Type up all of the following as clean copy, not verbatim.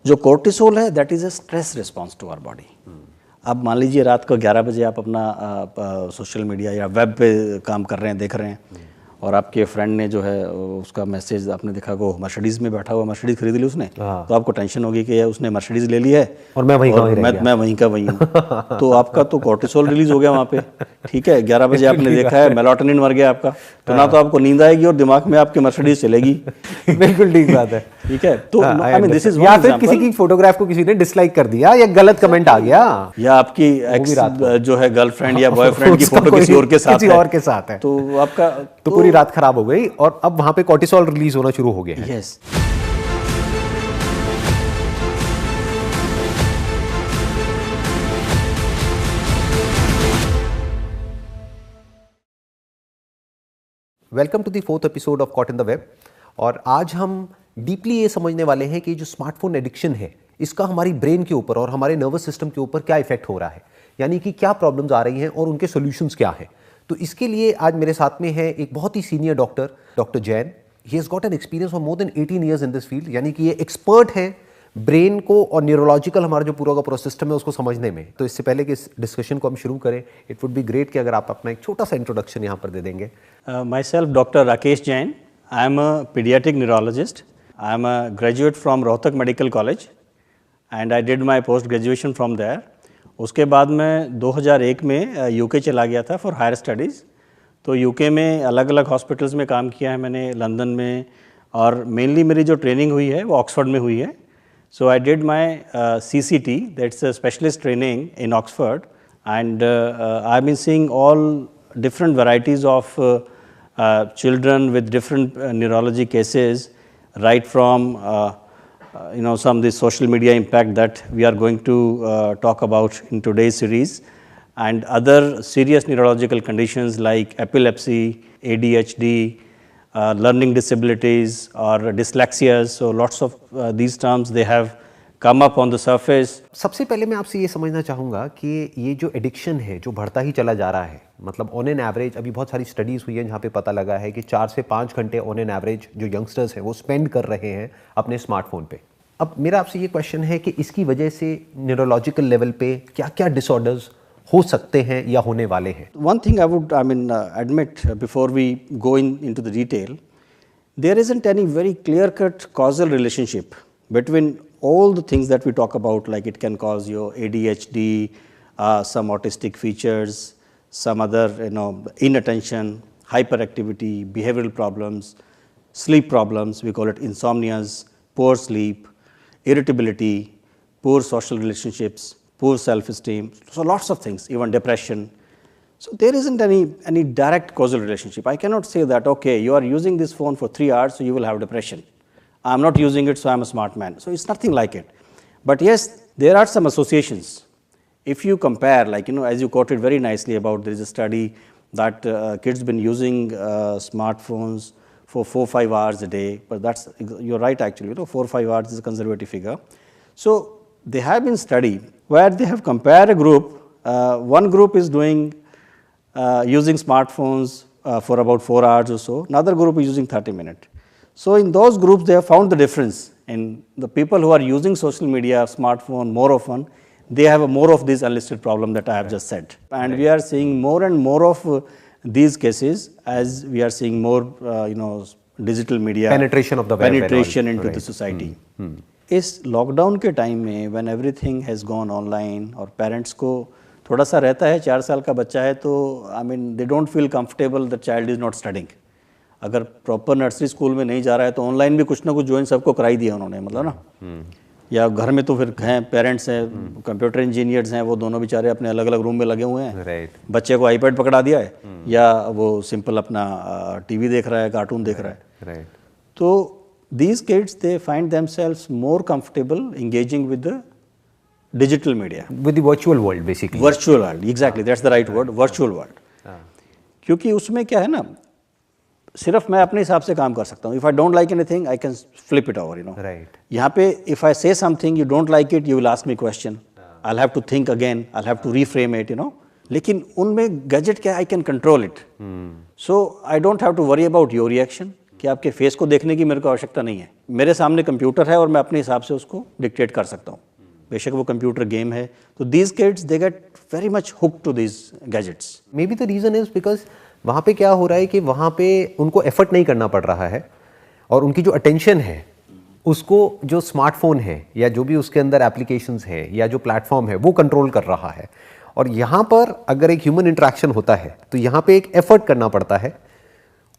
जो कोर्टिसोल है that is a stress response to our body. अब मान लीजिए रात को 11 बजे आप अपना सोशल मीडिया या वेब पे काम कर रहे हैं, देख रहे हैं, और आपके फ्रेंड ने जो है उसका मैसेज आपने देखा वो मर्सिडीज़ में बैठा हुआ, मर्सिडीज़ खरीद ली उसने, तो आपको टेंशन होगी कि उसने मर्सिडीज़ ले ली है और मैं वहीं का वहीं हूँ। तो आपका तो कोर्टिसोल रिलीज हो गया वहाँ पे, ठीक है। 11 बजे आपने देखा है मेलाटोनिन मर गया आपका, तो ना तो आपको नींद आएगी और दिमाग में आपकी मर्सिडीज़ चलेगी। बिल्कुल ठीक बात है, ठीक है। तो आई मीन दिस इज या फिर किसी की फोटोग्राफ को किसी ने डिसलाइक कर दिया या गलत कमेंट आ गया, या आपकी एक्स जो है गर्लफ्रेंड या बॉयफ्रेंड की फोटो किसी और के साथ है, तो आपका तो पूरी रात खराब हो गई और अब वहां पे कोर्टिसोल रिलीज होना शुरू हो गया है। Yes. Welcome to the 4th episode of caught in the web. और आज हम डीपली ये समझने वाले हैं कि जो स्मार्टफोन एडिक्शन है इसका हमारी ब्रेन के ऊपर और हमारे नर्वस सिस्टम के ऊपर क्या इफेक्ट हो रहा है, यानी कि क्या प्रॉब्लम्स आ रही हैं और उनके सॉल्यूशंस क्या हैं। तो इसके लिए आज मेरे साथ में है एक बहुत ही senior doctor Jain. He has got an experience for more than 18 years in this field, यानी कि ये एक्सपर्ट हैं ब्रेन को और न्यूरोलॉजिकल हमारा जो पूरा का सिस्टम है उसको समझने में। तो इससे पहले कि इस डिस्कशन को हम शुरू करें, इट वुड बी ग्रेट कि अगर आप अपना एक छोटा सा इंट्रोडक्शन यहाँ पर दे देंगे। Myself doctor Rakesh Jain, I am a paediatric neurologist, I am a graduate from Rohtak medical college and I did my post graduation from there. उसके बाद मैं 2001 में यूके चला गया था फॉर हायर स्टडीज़। तो यूके में अलग अलग हॉस्पिटल्स में काम किया है मैंने, लंदन में, और मेनली मेरी जो ट्रेनिंग हुई है वो ऑक्सफोर्ड में हुई है। So I did my CCT, that's a specialist training in Oxford, and I've been seeing all different varieties of children with different neurology cases, right from some of the social media impact that we are going to talk about in today's series, and other serious neurological conditions like epilepsy, ADHD, learning disabilities or dyslexias. So lots of these terms they have come up on the surface. सबसे पहले मैं आपसे ये समझना चाहूँगा कि ये जो एडिक्शन है जो बढ़ता ही चला जा रहा है, मतलब ऑन एन एवरेज अभी बहुत सारी स्टडीज़ हुई हैं जहाँ पे पता लगा है कि 4 से 5 घंटे ऑन एन एवरेज जो यंगस्टर्स हैं वो स्पेंड कर रहे हैं अपने स्मार्टफोन पे। अब मेरा आपसे ये क्वेश्चन है कि इसकी वजह से न्यूरोलॉजिकल लेवल पे क्या क्या डिसऑर्डर्स हो सकते हैं या होने वाले हैं। One thing I would admit before we go into the detail, there isn't any very clear-cut causal relationship between all the things that we talk about, like it can cause your ADHD, some autistic features, some other inattention, hyperactivity, behavioral problems, sleep problems, we call it insomnias, poor sleep, irritability, poor social relationships, poor self-esteem, so lots of things, even depression. So there isn't any direct causal relationship. I cannot say that, okay, you are using this phone for 3 hours, so you will have depression. I'm not using it, so I'm a smart man. So it's nothing like it. But yes, there are some associations. If you compare, like, as you quoted very nicely about, there is a study that kids been using smartphones for 4-5 hours a day, but you're right actually, 4-5 hours is a conservative figure. So they have been studied where they have compared a group, one group is doing using smartphones for about 4 hours or so, another group is using 30 minutes. So in those groups they have found the difference in the people who are using social media, smartphone more often, they have more of this unlisted problem that I have just said. And we are seeing more and more of these cases as we are seeing more digital media penetration of the web penetration into the society. इस lockdown के time में when everything has gone online और parents को थोड़ा सा रहता है, 4 साल का बच्चा है तो they don't feel comfortable the child is not studying. अगर प्रॉपर नर्सरी स्कूल में नहीं जा रहा है तो ऑनलाइन भी कुछ ना कुछ ज्वाइन सबको कराई दिया उन्होंने, मतलब ना। या घर में तो फिर हैं, पेरेंट्स हैं, कंप्यूटर इंजीनियर्स हैं, वो दोनों बेचारे अपने अलग अलग रूम में लगे हुए हैं। बच्चे को आईपैड पकड़ा दिया है या वो सिंपल अपना टीवी देख रहा है, कार्टून देख रहा है। तो these kids, they find themselves more comfortable engaging with the digital media, with the virtual world basically. Virtual world, exactly, that's the right word, virtual world. क्योंकि उसमें क्या है ना, सिर्फ मैं अपने हिसाब से काम कर सकता हूँ. If I don't like anything, I can flip it over, Right. यहाँ पे if I say something, you don't like it, you will ask me question. I'll have to think again, I'll have to reframe it, लेकिन उनमें gadget क्या, I can control it. So I don't have to worry about your reaction. कि आपके face को देखने की मेरे को आवश्यकता नहीं है, मेरे सामने कंप्यूटर है और मैं अपने हिसाब से उसको डिक्टेट कर सकता हूँ, बेशक वो कंप्यूटर गेम है। तो these kids they get very much hook to these gadgets. Maybe the reason is because वहाँ पे क्या हो रहा है कि वहाँ पे उनको एफर्ट नहीं करना पड़ रहा है और उनकी जो अटेंशन है उसको जो स्मार्टफोन है या जो भी उसके अंदर एप्लीकेशंस है या जो प्लेटफॉर्म है वो कंट्रोल कर रहा है। और यहाँ पर अगर एक ह्यूमन इंटरेक्शन होता है तो यहाँ पे एक एफर्ट करना पड़ता है।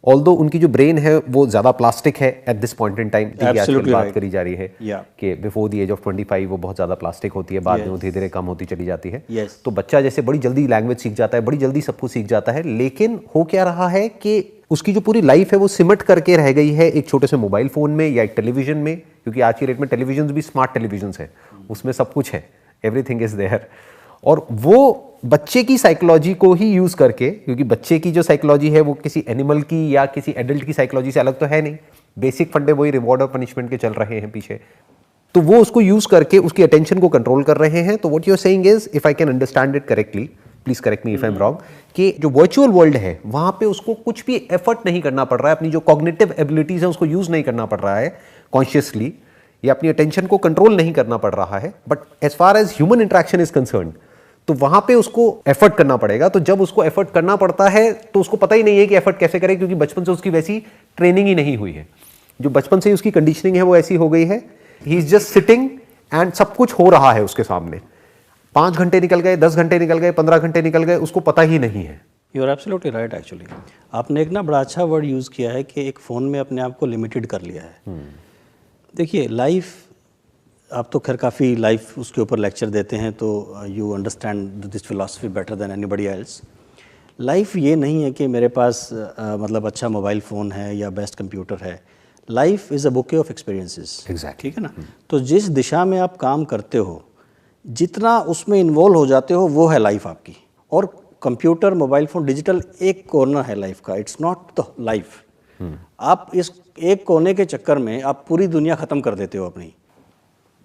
ऑल्दो उनकी जो ब्रेन है वो ज़्यादा प्लास्टिक है at this point in time, आजकल बात करी जा रही है कि बिफोर द एज ऑफ 25 वो बहुत ज़्यादा प्लास्टिक होती है, बाद में वो धीरे धीरे कम होती चली जाती है। तो बच्चा जैसे बड़ी जल्दी लैंग्वेज सीख जाता है, बड़ी जल्दी सब कुछ सीख जाता है, लेकिन हो क्या रहा है कि उसकी जो पूरी लाइफ है वो सिमट करके रह गई है एक छोटे से मोबाइल फ़ोन में या एक टेलीविज़न में, क्योंकि आज की डेट में टेलीविजन भी स्मार्ट टेलीविजन है, उसमें सब कुछ है, एवरीथिंग इज़ देयर। और वो बच्चे की साइकोलॉजी को ही यूज करके, क्योंकि बच्चे की जो साइकोलॉजी है वो किसी एनिमल की या किसी एडल्ट की साइकोलॉजी से अलग तो है नहीं, बेसिक फंडे वही रिवॉर्ड और पनिशमेंट के चल रहे हैं पीछे, तो वो उसको यूज करके उसकी अटेंशन को कंट्रोल कर रहे हैं। तो what you are saying is, if I can understand it correctly, please correct me if I am wrong, कि जो वर्चुअल वर्ल्ड है वहां पे उसको कुछ भी एफर्ट नहीं करना पड़ रहा है, अपनी जो कॉग्निटिव एबिलिटीज है उसको यूज नहीं करना पड़ रहा है कॉन्शियसली, या अपनी अटेंशन को कंट्रोल नहीं करना पड़ रहा है। But as far as human interaction is concern तो वहां पे उसको एफर्ट करना पड़ेगा। तो जब उसको एफर्ट करना पड़ता है तो उसको पता ही नहीं है कि एफर्ट कैसे करे, क्योंकि बचपन से उसकी वैसी ट्रेनिंग ही नहीं हुई है, जो बचपन से ही उसकी कंडीशनिंग है वो ऐसी हो गई है। He is just sitting and सब कुछ हो रहा है उसके सामने, 5 घंटे निकल गए, 10 घंटे निकल गए, 15 घंटे निकल गए, उसको पता ही नहीं है। You are absolutely right. Actually आपने एक ना बड़ा अच्छा वर्ड यूज़ किया है कि एक फ़ोन में अपने आप को लिमिटेड कर लिया है। देखिए लाइफ, आप तो खैर काफ़ी लाइफ उसके ऊपर लेक्चर देते हैं, तो you understand this philosophy better than anybody else. Life ये नहीं है कि मेरे पास मतलब अच्छा मोबाइल फ़ोन है या बेस्ट कंप्यूटर है। Life is a bouquet of experiences. Exact, ठीक है ना। तो जिस दिशा में आप काम करते हो, जितना उसमें इन्वॉल्व हो जाते हो, वो है लाइफ आपकी। और कंप्यूटर, मोबाइल फ़ोन, डिजिटल एक कॉर्नर है लाइफ का, इट्स नॉट द लाइफ। आप इस एक कोने के चक्कर में आप पूरी दुनिया ख़त्म कर देते हो अपनी।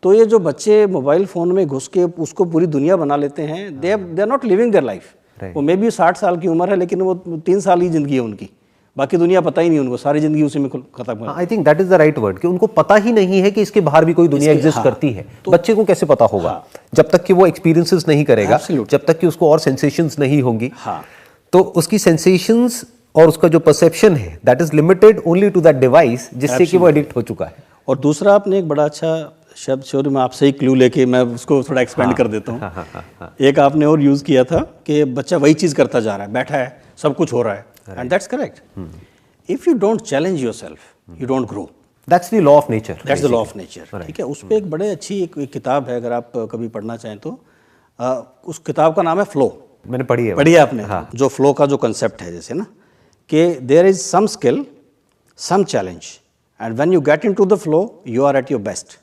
तो ये जो बच्चे मोबाइल फ़ोन में घुस के उसको पूरी दुनिया बना लेते हैं, they are not living their life. वो मे बी 60 साल की उम्र है, लेकिन वो 3 साल ही ज़िंदगी है उनकी, बाकी दुनिया पता ही नहीं उनको, सारी ज़िंदगी उसी में खत्म। I think that is the right word, कि उनको पता ही नहीं है कि इसके बाहर भी कोई दुनिया एग्जिस्ट करती है। तो बच्चे को कैसे पता होगा जब तक कि वो एक्सपीरियंसेस नहीं करेगा, जब तक कि उसको और सेंसेशंस नहीं होंगी। तो उसकी सेंसेशंस और उसका जो परसेप्शन है that is limited only to that device, जिससे कि वो एडिक्ट हो चुका है। और दूसरा, आपने एक बड़ा अच्छा शब्द, शोर में आपसे ही क्लू लेके मैं उसको थोड़ा एक्सपेंड कर देता हूँ। एक आपने और यूज़ किया था कि बच्चा वही चीज़ करता जा रहा है, बैठा है, सब कुछ हो रहा है, and that's correct. If you don't challenge yourself, you don't grow. That's the law of nature. That's the law of nature. ठीक है। उस पर एक बड़े अच्छी एक किताब है, अगर आप कभी पढ़ना चाहें तो, उस किताब का नाम है फ्लो। मैंने पढ़ी है। पढ़ी है आपने? जो फ्लो का जो कंसेप्ट है, जैसे ना कि there is some skill, some challenge, and when you get into the flow you are at your best.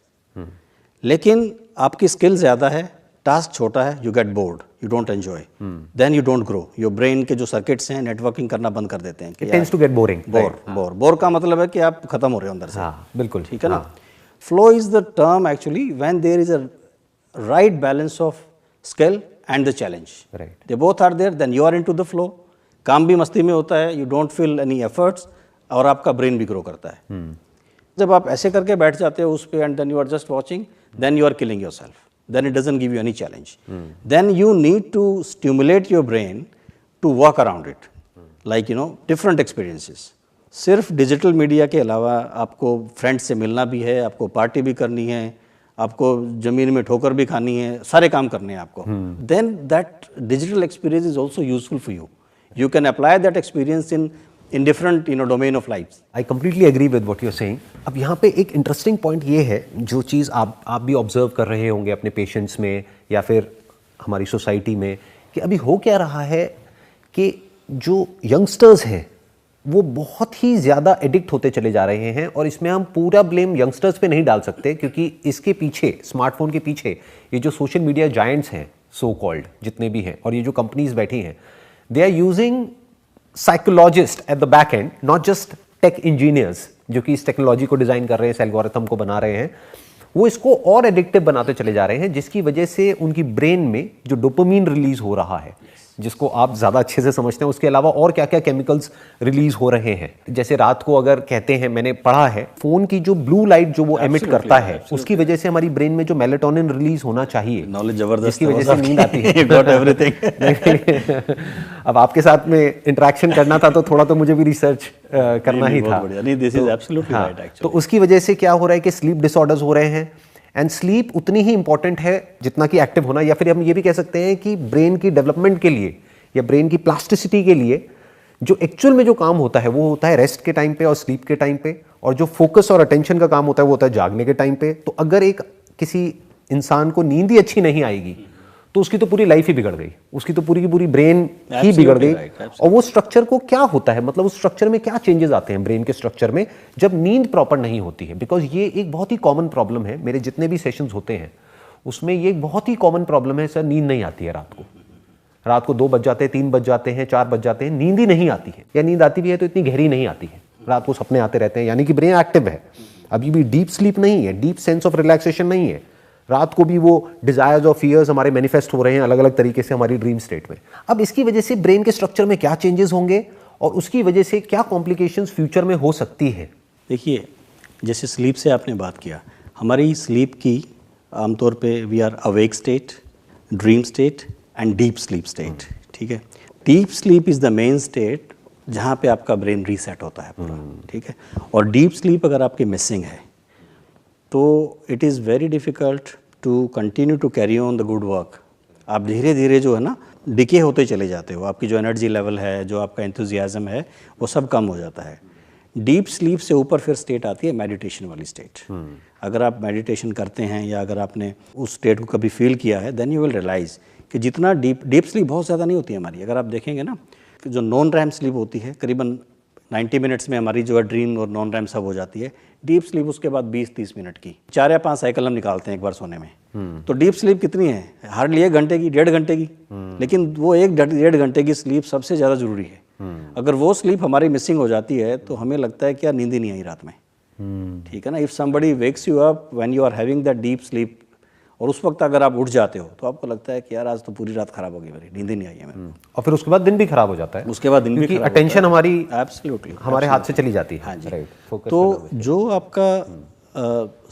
लेकिन आपकी स्किल ज़्यादा है, टास्क छोटा है, you get bored, you don't enjoy, then you don't grow. Your brain के जो circuits हैं networking करना बंद कर देते हैं। It tends to get boring. Bore का मतलब है कि आप खत्म हो रहे हो अंदर से। बिल्कुल ठीक है ना। Flow is the term actually when there is a right balance of skill and the challenge. They both are there, then you are into the flow. काम भी मस्ती में होता है, you don't feel any efforts, और आपका brain भी grow करता है। जब आप ऐसे करके बैठ जाते हो उस पे, and then you are just watching, then you are killing yourself, then it doesn't give you any challenge. Then you need to stimulate your brain to walk around it, like different experiences. सिर्फ digital media के अलावा आपको friends से मिलना भी है, आपको party भी करनी है, आपको ज़मीन में ठोकर भी खानी है, सारे काम करने हैं आपको। Then that digital experience is also useful for you. You can apply that experience in different domain of life. I completely agree with what you're saying. अब यहाँ पे एक इंटरेस्टिंग पॉइंट ये है, जो चीज़ आप भी ऑब्जर्व कर रहे होंगे अपने पेशेंट्स में या फिर हमारी सोसाइटी में, कि अभी हो क्या रहा है कि जो यंगस्टर्स हैं वो बहुत ही ज़्यादा एडिक्ट होते चले जा रहे हैं। और इसमें हम पूरा ब्लेम यंगस्टर्स पे नहीं डाल सकते, क्योंकि इसके पीछे, स्मार्टफोन के पीछे, ये जो सोशल मीडिया जायंट्स हैं, सो कॉल्ड जितने भी हैं, और ये जो कंपनीज बैठी हैं, they are using psychologist at the back end, not just tech engineers जो कि इस टेक्नोलॉजी को डिजाइन कर रहे हैं, इस एल्गोरिथम को बना रहे हैं, वो इसको और एडिक्टिव बनाते चले जा रहे हैं, जिसकी वजह से उनकी ब्रेन में जो डोपामीन रिलीज हो रहा है, जिसको आप ज़्यादा अच्छे से समझते हैं, उसके अलावा और क्या क्या केमिकल्स रिलीज हो रहे हैं? जैसे रात को अगर कहते हैं, मैंने पढ़ा है, फ़ोन की जो ब्लू लाइट जो वो एमिट करता है, उसकी वजह से हमारी ब्रेन में जो मेलेटोनिन रिलीज होना चाहिए, नॉलेज जबरदस्त, जिसकी वजह से नींद आती है। Got everything. अब आपके साथ में इंटरेक्शन करना था तो थोड़ा तो मुझे भी रिसर्च करना ही था। This is absolutely right actually. तो उसकी वजह से क्या हो रहा है कि स्लीप डिसऑर्डर्स हो रहे हैं, एंड स्लीप उतनी ही इंपॉर्टेंट है जितना कि एक्टिव होना, या फिर हम ये भी कह सकते हैं कि ब्रेन की डेवलपमेंट के लिए या ब्रेन की प्लास्टिसिटी के लिए जो एक्चुअल में जो काम होता है वो होता है रेस्ट के टाइम पे और स्लीप के टाइम पे, और जो फोकस और अटेंशन का काम होता है वो होता है जागने के टाइम पे। तो अगर एक किसी इंसान को नींद ही अच्छी नहीं आएगी तो उसकी तो पूरी लाइफ ही बिगड़ गई, उसकी तो पूरी की पूरी ब्रेन ही बिगड़ गई। और वो स्ट्रक्चर को क्या होता है, मतलब उस स्ट्रक्चर में क्या चेंजेस आते हैं ब्रेन के स्ट्रक्चर में जब नींद प्रॉपर नहीं होती है? बिकॉज ये एक बहुत ही कॉमन प्रॉब्लम है, मेरे जितने भी सेशंस होते हैं उसमें ये एक बहुत ही कॉमन प्रॉब्लम है, सर नींद नहीं आती है रात को 2 बज जाते हैं, 3 बज जाते हैं, 4 बज जाते हैं, नींद ही नहीं आती है, या नींद आती भी है तो इतनी गहरी नहीं आती है, रात को सपने आते रहते हैं, यानी कि ब्रेन एक्टिव है, अभी भी डीप स्लीप नहीं है, डीप सेंस ऑफ रिलैक्सेशन नहीं है, रात को भी वो डिजायर्स और फियर्स हमारे मैनिफेस्ट हो रहे हैं अलग अलग तरीके से हमारी ड्रीम स्टेट में। अब इसकी वजह से ब्रेन के स्ट्रक्चर में क्या चेंजेस होंगे और उसकी वजह से क्या कॉम्प्लिकेशंस फ्यूचर में हो सकती है? देखिए, जैसे स्लीप से आपने बात किया, हमारी स्लीप की आमतौर पे we are awake state, dream state and deep sleep state. ठीक है, deep sleep is the main state जहाँ पे आपका ब्रेन रीसेट होता है पूरा। ठीक है, और डीप स्लीप अगर आपकी मिसिंग है तो it is very difficult to continue to carry on the good work. आप धीरे धीरे जो है ना डिके होते चले जाते हो, आपकी जो एनर्जी लेवल है, जो आपका एंथुजियाज़म है, वो सब कम हो जाता है। डीप स्लीप से ऊपर फिर स्टेट आती है मेडिटेशन वाली स्टेट। अगर आप मेडिटेशन करते हैं या अगर आपने उस स्टेट को कभी फील किया है, देन यू विल रियलाइज़ कि जितना डीप स्लीप बहुत ज़्यादा नहीं होती है हमारी। अगर आप देखेंगे ना, जो नॉन रैम स्लीप होती है करीबन 90 मिनट्स में हमारी जो है ड्रीम और नॉन रैम सब हो जाती है। डीप स्लीप उसके बाद 20-30 मिनट की, 4 या 5 साइकिल हम निकालते हैं एक बार सोने में। तो डीप स्लीप कितनी है? हार्डली 1 घंटे की, 1.5 घंटे की। लेकिन वो 1-1.5 घंटे की स्लीप सबसे ज़्यादा जरूरी है। अगर वो स्लीप हमारी मिसिंग हो जाती है तो हमें लगता है कि यार नींद ही नहीं आई रात में। ठीक है ना, if somebody wakes you up when you are having that deep sleep, और उस वक्त अगर आप उठ जाते हो तो आपको लगता है कि यार आज तो पूरी रात खराब हो गई, मेरी नींद ही नहीं आई है मेरे को। और फिर उसके बाद दिन भी खराब हो जाता है, उसके बाद दिन भी क्योंकि अटेंशन हमारी एब्सोल्युटली हमारे हाथ से चली जाती है। हाँ जी। राइट। तो जो आपका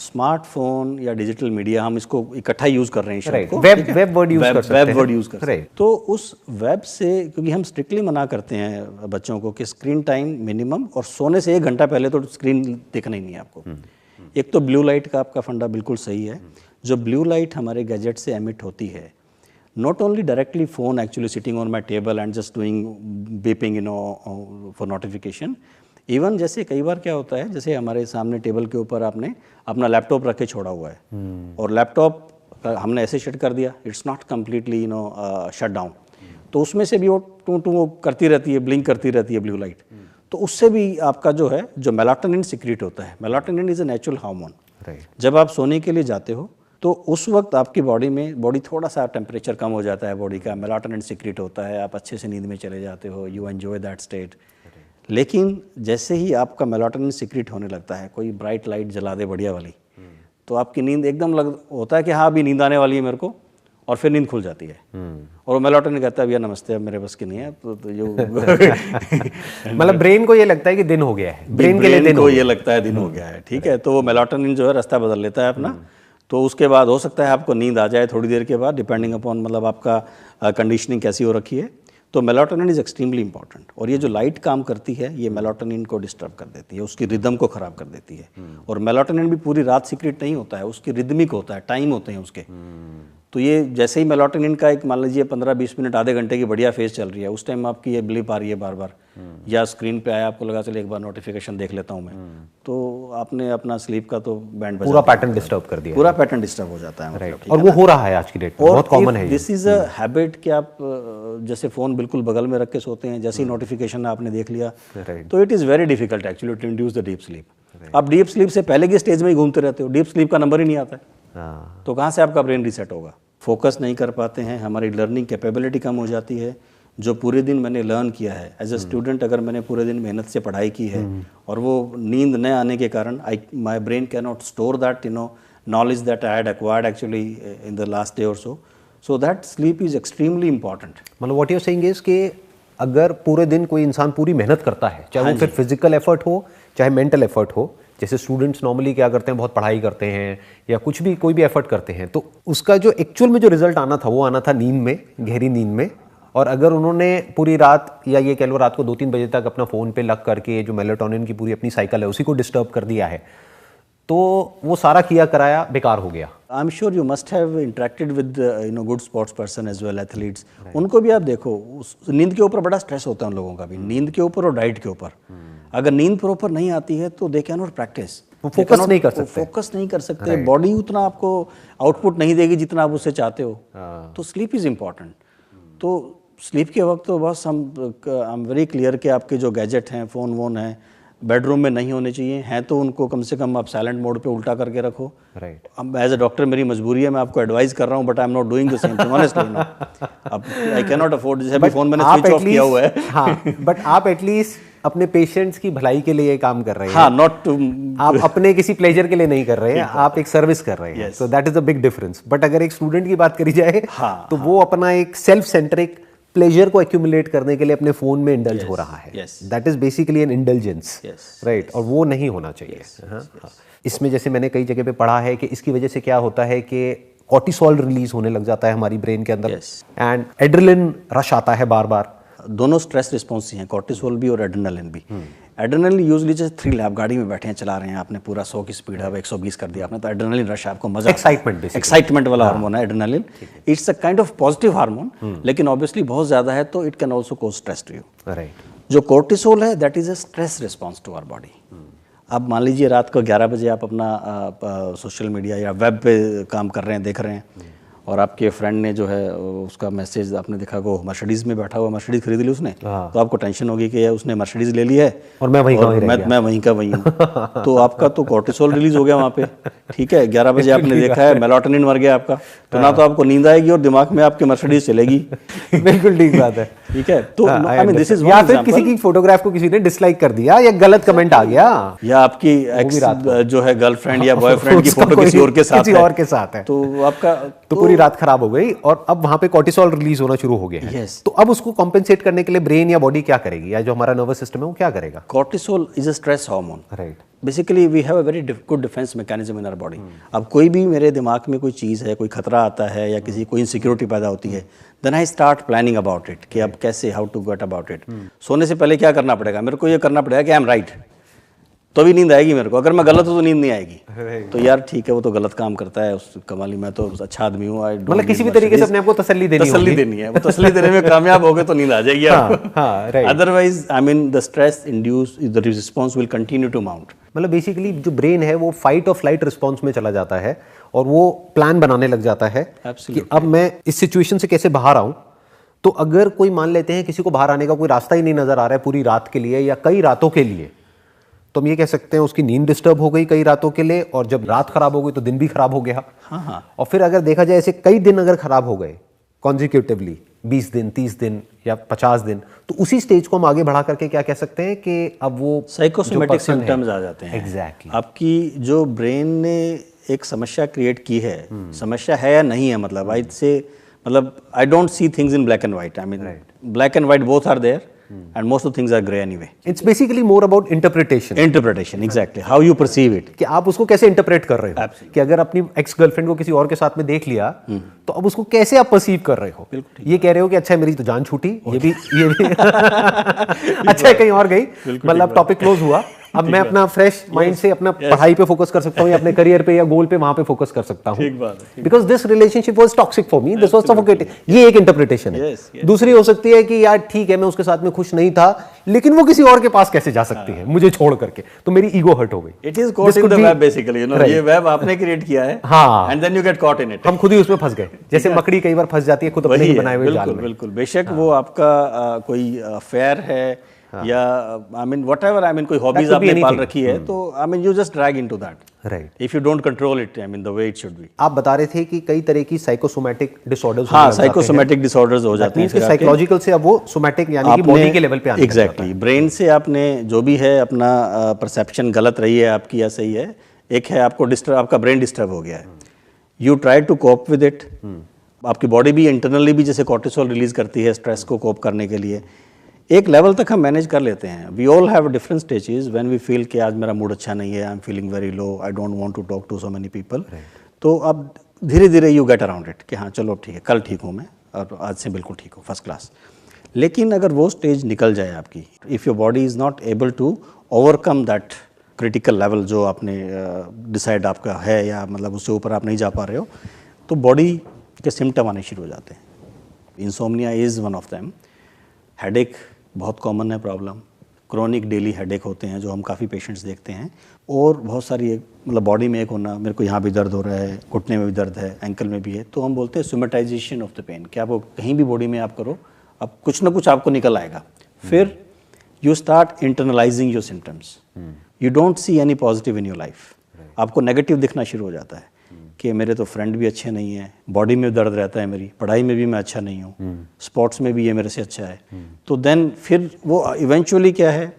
स्मार्टफोन या डिजिटल मीडिया, हम इसको इकट्ठा यूज कर रहे हैं शब्द को, वेब वर्ड यूज कर सकते हैं, वेब वर्ड यूज कर सकते हैं। तो उस वेब से, क्योंकि हम स्ट्रिक्टली मना करते हैं बच्चों को कि स्क्रीन टाइम मिनिमम, और सोने से 1 घंटा पहले तो स्क्रीन देखना ही नहीं है आपको। एक तो ब्लू लाइट का आपका फंडा बिल्कुल सही है। जो ब्लू लाइट हमारे गैजेट से एमिट होती है, not only directly phone actually sitting on my table and just doing beeping for notification, even जैसे कई बार क्या होता है, जैसे हमारे सामने टेबल के ऊपर आपने अपना लैपटॉप रख के छोड़ा हुआ है, और लैपटॉप हमने ऐसे शट कर दिया, it's not completely shut down, तो उसमें से भी वो टू करती रहती है, ब्लिंक करती रहती है ब्लू लाइट। तो उससे भी आपका जो है, जो मेलाटोनिन सिक्रीट होता है, melatonin is a natural hormone. जब आप सोने के लिए जाते हो तो उस वक्त आपकी बॉडी थोड़ा सा टेम्परेचर कम हो जाता है, बॉडी का मेलाटोनिन सिक्रीट होता है, आप अच्छे से नींद में चले जाते हो, यू एंजॉय दैट स्टेट। लेकिन जैसे ही आपका मेलाटोनिन सिक्रीट होने लगता है, कोई ब्राइट लाइट जला दे बढ़िया वाली, तो आपकी नींद एकदम होता है कि हाँ अभी नींद आने वाली है मेरे को, और फिर नींद खुल जाती है। और वो मेलाटोनिन कहता है भैया नमस्ते, अब मेरे बस की नहीं है, तो यो मतलब ब्रेन को ये लगता है कि दिन हो गया है, ब्रेन के लिए दिन को ये लगता है दिन हो गया है। ठीक है, तो वो मेलाटोनिन जो है रास्ता बदल लेता है अपना। तो उसके बाद हो सकता है आपको नींद आ जाए थोड़ी देर के बाद, डिपेंडिंग अपॉन मतलब आपका कंडीशनिंग कैसी हो रखी है। तो मेलाटोनिन इज एक्सट्रीमली इंपॉर्टेंट, और ये जो लाइट काम करती है ये मेलाटोनिन को डिस्टर्ब कर देती है, उसकी रिदम को ख़राब कर देती है। और मेलाटोनिन भी पूरी रात सीक्रेट नहीं होता है, उसकी रिदमिक होता है, टाइम होते हैं उसके। तो ये जैसे ही मेलाटोनिन का एक मान लीजिए 15-20 मिनट आधे घंटे की बढ़िया फेज चल रही है, उस टाइम आपकी ये ब्लिप आ रही है बार बार, या स्क्रीन पे आया, आपको लगा चले एक बार नोटिफिकेशन देख लेता हूँ मैं, तो आपने अपना स्लीप का तो बैंड पूरा पैटर्न डिस्टर्ब कर दिया, पूरा पैटर्न डिस्टर्ब हो जाता है। राइट। और वो हो रहा है आज की डेट में, बहुत कॉमन है। दिस इज अ हैबिट कि आप जैसे फ़ोन बिल्कुल बगल में रख के सोते हैं, जैसे ही नोटिफिकेशन आपने देख लिया, तो it is very difficult actually to induce the deep sleep. आप डीप स्लीप से पहले की स्टेज में ही घूमते रहते हो, डीप स्लीप का नंबर ही नहीं आता है, तो कहाँ से आपका ब्रेन रीसेट होगा? फोकस नहीं कर पाते हैं, हमारी लर्निंग कैपेबिलिटी कम हो जाती है। जो पूरे दिन मैंने लर्न किया है एज अ स्टूडेंट, अगर मैंने पूरे दिन मेहनत से पढ़ाई की है और वो नींद न आने के कारण my brain can not store that knowledge that I had acquired actually in the last day और so So that sleep is extremely important. मतलब what you are saying is कि अगर पूरे दिन कोई इंसान पूरी मेहनत करता है, चाहे वो फिर फिजिकल एफर्ट हो चाहे मेंटल एफर्ट हो, जैसे स्टूडेंट्स नॉर्मली क्या करते हैं, बहुत पढ़ाई करते हैं या कुछ भी कोई भी एफर्ट करते हैं, तो उसका जो एक्चुअल में जो रिजल्ट आना था वो आना था नींद में, गहरी नींद में। और अगर उन्होंने पूरी रात या ये कह लो रात को 2-3 बजे तक अपना फ़ोन पे लग करके जो मेलाटोनिन की पूरी अपनी साइकिल है उसी को डिस्टर्ब कर दिया है, तो वो सारा किया कराया बेकार हो गया। I'm sure you must have interacted with good sports person as well, athletes. उनको भी आप देखो, नींद के ऊपर बड़ा स्ट्रेस होता है उन लोगों का भी, नींद के ऊपर और डाइट के ऊपर। अगर नींद प्रॉपर नहीं आती है तो दे कैन नॉट प्रैक्टिस, वो फोकस नहीं कर सकते, फोकस नहीं कर सकते, बॉडी उतना आपको आउटपुट नहीं देगी जितना आप उससे चाहते हो। तो स्लीप इज इम्पॉर्टेंट। तो स्लीप के वक्त तो बस आई एम वेरी क्लियर कि आपके जो गैजेट हैं, फ़ोन वोन हैं, बेडरूम में नहीं होने चाहिए, हैं तो उनको कम से कम आप साइलेंट मोड पे उल्टा करके रखो। राइट। अब एज अ डॉक्टर मेरी मजबूरी है, मैं आपको एडवाइस कर रहा हूँ, but I am not doing the same thing honestly. No, अब आई कैन नॉट अफोर्ड, जैसे अभी फोन मैंने स्विच ऑफ किया हुआ है। हाँ, बट आप एटलीस्ट अपने पेशेंट्स की भलाई के लिए ये काम कर रहे हैं। हाँ, नॉट टू, आप अपने किसी प्लेजर के लिए नहीं कर रहे हैं, आप एक सर्विस कर रहे हैं। So that is the big difference. But अगर एक स्टूडेंट की बात करी जाए तो वो अपना एक सेल्फ सेंट्रिक प्लेजर को एक्यूमुलेट करने के लिए अपने फोन में इंडल्ज हो रहा है। That is basically an indulgence, right, और वो नहीं होना चाहिए। इसमें जैसे मैंने कई जगह पे पढ़ा है कि इसकी वजह से क्या होता है कि कॉर्टिसोल रिलीज होने लग जाता है हमारी ब्रेन के अंदर, एंड एड्रेनलिन रश आता है बार बार। दोनों स्ट्रेस रिस्पॉन्स ही हैं, कॉर्टिसोल भी और एड्रेनलिन भी। एड्रेनलिन यूजुअली जैसे थ्रिल, आप गाड़ी में बैठे हैं, चला रहे हैं, आपने पूरा 100 की स्पीड है, 120 कर दिया आपने, तो एड्रेनलिन रश, आपको मजा, एक्साइटमेंट वाला हार्मोन है adrenaline. It's a kind of positive hormone, लेकिन ऑब्वियसली बहुत ज्यादा है तो it can also cause stress to you. Right. जो कॉर्टिसोल है that is a stress response to our body. अब मान लीजिए रात को 11 बजे आप अपना सोशल मीडिया या वेब पे काम कर रहे हैं, देख रहे हैं, और आपके फ्रेंड ने जो है उसका मैसेज आपने देखा को मर्सिडीज में बैठा हुआ, मर्सिडीज खरीद ली उसने, तो आपको टेंशन होगी कि उसने मर्सिडीज ले ली है और मैं वहीं मैं वहीं का वहीं हूँ। तो आपका तो कॉर्टिसोल रिलीज हो गया वहाँ पे, ठीक है। 11 बजे आपने देखा है, मेलाटोनिन मर गया आपका, तो ना तो आपको नींद आएगी और दिमाग में आपके मर्सिडीज चलेगी। बिल्कुल ठीक बात है, ठीक है। तो आई मीन दिस इज या फिर किसी की फोटोग्राफ को किसी ने डिसलाइक कर दिया या गलत कमेंट आ गया, या आपकी एक्स जो है गर्लफ्रेंड या बॉयफ्रेंड की फोटो किसी और के साथ है, तो आपका तो पूरी रात खराब हो गई और अब वहां पे कॉर्टिसोल रिलीज होना शुरू हो गया है। तो अब उसको कॉम्पेंसेट करने के लिए ब्रेन या बॉडी क्या करेगी, या जो हमारा नर्वस सिस्टम है वो क्या करेगा? Cortisol is a stress hormone, right. Basically we have a very good defence mechanism in our body. अब कोई भी मेरे दिमाग में कोई चीज़ है, कोई खतरा आता है या किसी कोई इनसिक्योरिटी पैदा होती है, then I start planning about it कि अब कैसे, how to get about it. सोने से पहले क्या करना पड़ेगा मेरे को, ये करना पड़ेगा कि आई एम राइट, तो भी नींद आएगी मेरे को। अगर मैं गलत हूँ तो नींद नहीं आएगी। तो यार ठीक है, वो तो गलत काम करता है, उस कमाली, मैं तो अच्छा आदमी हूँ। मतलब किसी भी तरीके से अपने आप को तसल्ली देनी है, वो तसल्ली देने में कामयाब हो गए तो नींद आ जाएगी आपको। Otherwise I mean the stress induce, the response will continue to mount. मतलब बेसिकली जो ब्रेन है वो फाइट और फ्लाइट रिस्पॉन्स में चला जाता है और वो प्लान बनाने लग जाता है कि अब मैं इस सिचुएशन से कैसे बाहर आऊं। तो अगर कोई मान लेते हैं किसी को बाहर आने का कोई रास्ता ही नहीं नजर आ रहा है पूरी रात के लिए या कई रातों के लिए, तो हम ये कह सकते हैं उसकी नींद डिस्टर्ब हो गई कई रातों के लिए, और जब रात खराब हो गई तो दिन भी खराब हो गया। और फिर अगर देखा जाए ऐसे कई दिन अगर खराब हो गए कॉन्जिक्यूटिवली, 20 दिन, 30 दिन या 50 दिन, तो उसी स्टेज को हम आगे बढ़ा करके क्या कह सकते हैं कि अब वो साइकोसोमेटिक सिम्टम्स आ जाते हैं। एग्जैक्टली। आपकी जो ब्रेन ने एक समस्या क्रिएट की है, समस्या है या नहीं है, मतलब आई से, मतलब I don't see things in black and white. I mean black and white both are there and most of the things are gray anyway. It's basically more about interpretation. Exactly, how you perceive it. कि आप उसको कैसे interpret कर रहे हो। कि अगर अपनी एक्स गर्लफ्रेंड को किसी और के साथ में देख लिया तो अब उसको कैसे आप परसीव कर रहे हो। ये कह रहे हो कि अच्छा है मेरी तो जान छूटी, ये भी अच्छा है कहीं और गई, मतलब टॉपिक क्लोज हुआ, अब मैं अपना फ्रेश माइंड से अपना पढ़ाई पे फोकस कर सकता हूँ या अपने करियर पे या गोल पे वहां पे फोकस कर सकता हूँ। Because this relationship was toxic for me, this was suffocating. ये एक इंटरप्रिटेशन है। दूसरी हो सकती है कि यार ठीक है मैं उसके साथ में खुश नहीं था, लेकिन वो किसी और के पास कैसे जा सकती है मुझे छोड़ करके, तो मेरी ईगो हर्ट हो गई। It is caught in the web basically, you know, ये वेब आपने क्रिएट किया है, हाँ, and then you get caught in it. हम खुद ही उसमें फंस गए, जैसे मकड़ी कई बार फंस जाती है खुद अपने ही बनाए हुए जाल में। बिल्कुल, बेशक वो आपका कोई अफेयर है या I mean whatever, I mean कोई हॉबीज आपने पाल रखी है, तो I mean you just drag into that, right, if you don't control it, I mean the way it should be. आप बता रहे थे कि कई तरह की साइकोसोमैटिक डिसऑर्डर्स, हाँ, साइकोसोमैटिक डिसऑर्डर्स हो जाते हैं, साइकोलॉजिकल से अब वो सोमैटिक यानी कि बॉडी के लेवल पे आने। एग्जैक्टली, ब्रेन से आपने जो भी है अपना परसेप्शन गलत रही है आपकी या सही है, एक है आपको डिस्टर्ब, आपका ब्रेन डिस्टर्ब हो गया है, you try to cope with it, आपकी बॉडी भी इंटरनली भी जैसे कॉर्टिसोल रिलीज करती है स्ट्रेस को कोप करने के लिए, एक लेवल तक हम मैनेज कर लेते हैं. We all have different stages when we feel कि आज मेरा मूड अच्छा नहीं है, I am feeling very low, I don't want to talk to so many people. तो अब धीरे धीरे यू गेट अराउंड इट कि हाँ चलो ठीक है, कल ठीक हूँ मैं और आज से बिल्कुल ठीक हूँ, फर्स्ट क्लास. लेकिन अगर वो स्टेज निकल जाए आपकी, if your body is not able to overcome that critical level जो आपने डिसाइड आपका है, या मतलब उससे ऊपर आप नहीं जा पा रहे हो, तो बॉडी के सिम्टम आने शुरू हो जाते हैं. Insomnia is one of them. Headache बहुत कॉमन है प्रॉब्लम. क्रोनिक डेली हेडेक होते हैं जो हम काफ़ी पेशेंट्स देखते हैं. और बहुत सारी मतलब बॉडी में एक होना, मेरे को यहाँ भी दर्द हो रहा है, घुटने में भी दर्द है, एंकल में भी है, तो हम बोलते हैं सोमेटाइजेशन ऑफ द पेन, कि आप कहीं भी बॉडी में आप करो, अब कुछ ना कुछ आपको निकल आएगा. फिर you start internalising your symptoms. You don't see any positive in your life. आपको नेगेटिव दिखना शुरू हो जाता है कि मेरे तो फ्रेंड भी अच्छे नहीं हैं, बॉडी में दर्द रहता है, मेरी पढ़ाई में भी मैं अच्छा नहीं हूँ, स्पोर्ट्स में भी ये मेरे से अच्छा है. तो देन फिर वो इवेंचुअली क्या है,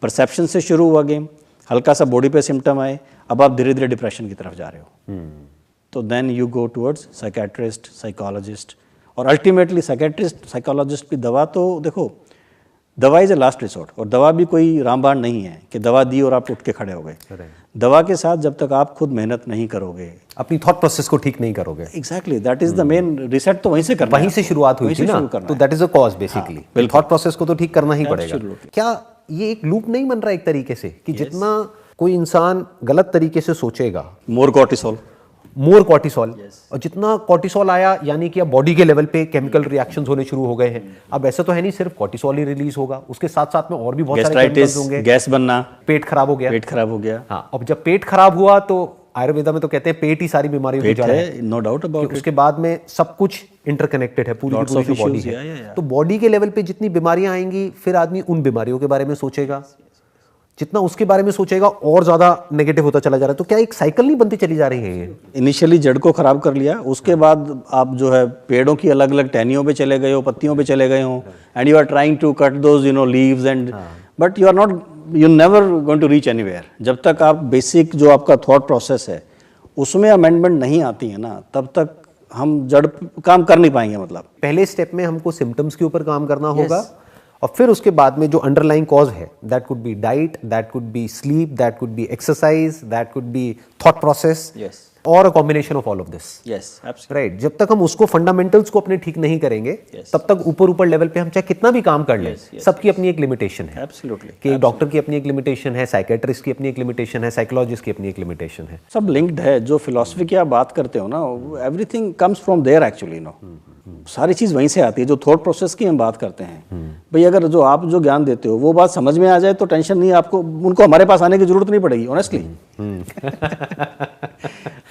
परसेप्शन से शुरू हुआ गेम, हल्का सा बॉडी पे सिम्टम आए, अब आप धीरे धीरे डिप्रेशन की तरफ जा रहे हो. तो then you go towards psychiatrist, psychologist, और अल्टीमेटली साइकेट्रिस्ट साइकोलॉजिस्ट की दवा, तो देखो दवा इज़ ए लास्ट रिसोर्ट, और दवा भी कोई रामबाण नहीं है कि दवा दी और आप उठ के खड़े हो गए. दवा के साथ जब तक आप खुद मेहनत नहीं करोगे, अपनी थॉट प्रोसेस को ठीक नहीं करोगे, exactly that is the main reset. तो वहीं से करना, वहीं से शुरुआत हुई थी ना, तो that is a cause basically. Thought process को तो ठीक करना ही पड़ेगा. क्या ये एक लूप नहीं बन रहा एक तरीके से कि जितना कोई इंसान गलत तरीके से सोचेगा, मोर कॉर्टिसोल, और जितना कॉर्टिसोल आया यानी कि अब बॉडी के लेवल पे केमिकल रिएक्शंस होने शुरू हो गए हैं. अब ऐसा तो है नहीं सिर्फ कॉर्टिसोल ही रिलीज होगा, उसके साथ साथ में और भी बहुत सारे केमिकल्स होंगे. गैस बनना, पेट खराब हो गया. हाँ, अब जब पेट खराब हुआ तो आयुर्वेदा में तो कहते हैं पेट ही सारी बीमारियों की जड़ है. No doubt about. उसके बाद में सब कुछ इंटरकनेक्टेड है, पूरी की पूरी जो बॉडी है. तो बॉडी के लेवल पे जितनी बीमारियां आएंगी, फिर आदमी उन बीमारियों के बारे में सोचेगा, जितना उसके बारे में सोचेगा और ज्यादा नेगेटिव होता चला जा रहा है. तो क्या एक साइकिल नहीं बनती चली जा रही है ये? इनिशियली जड़ को खराब कर लिया, उसके बाद आप जो है पेड़ों की अलग अलग टहनियों पे चले गए हो, पत्तियों पे चले गए हो, and you are trying to cut those leaves and, but you are not, you never going to reach anywhere. जब तक आप बेसिक जो आपका थॉट प्रोसेस है उसमें अमेंडमेंट नहीं आती है ना, तब तक हम जड़ काम कर नहीं पाएंगे. मतलब पहले स्टेप में हमको सिम्टम्स के ऊपर काम करना होगा, और फिर उसके बाद में जो अंडरलाइंग कॉज है, that could be diet, that could be sleep, that could be exercise, that could be thought process, और a combination of all of this. Yes, right. जब तक हम उसको फंडामेंटल्स को अपने ठीक नहीं करेंगे, तब तक ऊपर लेवल पे हम चाहे कितना भी काम कर लें, सबकी अपनी एक लिमिटेशन है. एब्सोल्युटली. कि एक डॉक्टर की अपनी एक लिमिटेशन है, साइकेट्रिस्ट की अपनी एक लिमिटेशन है, साइकोलॉजिस्ट की अपनी एक लिमिटेशन है. सब लिंक्ड है. जो फिलॉसफी की आप बात करते हो ना, everything comes from there actually. No, सारी चीज़ वहीं से आती है. जो थॉट प्रोसेस की हम बात करते हैं, भाई अगर जो आप जो ज्ञान देते हो वो बात समझ में आ जाए तो टेंशन नहीं, आपको उनको हमारे पास आने की जरूरत नहीं पड़ेगी, ऑनेस्टली.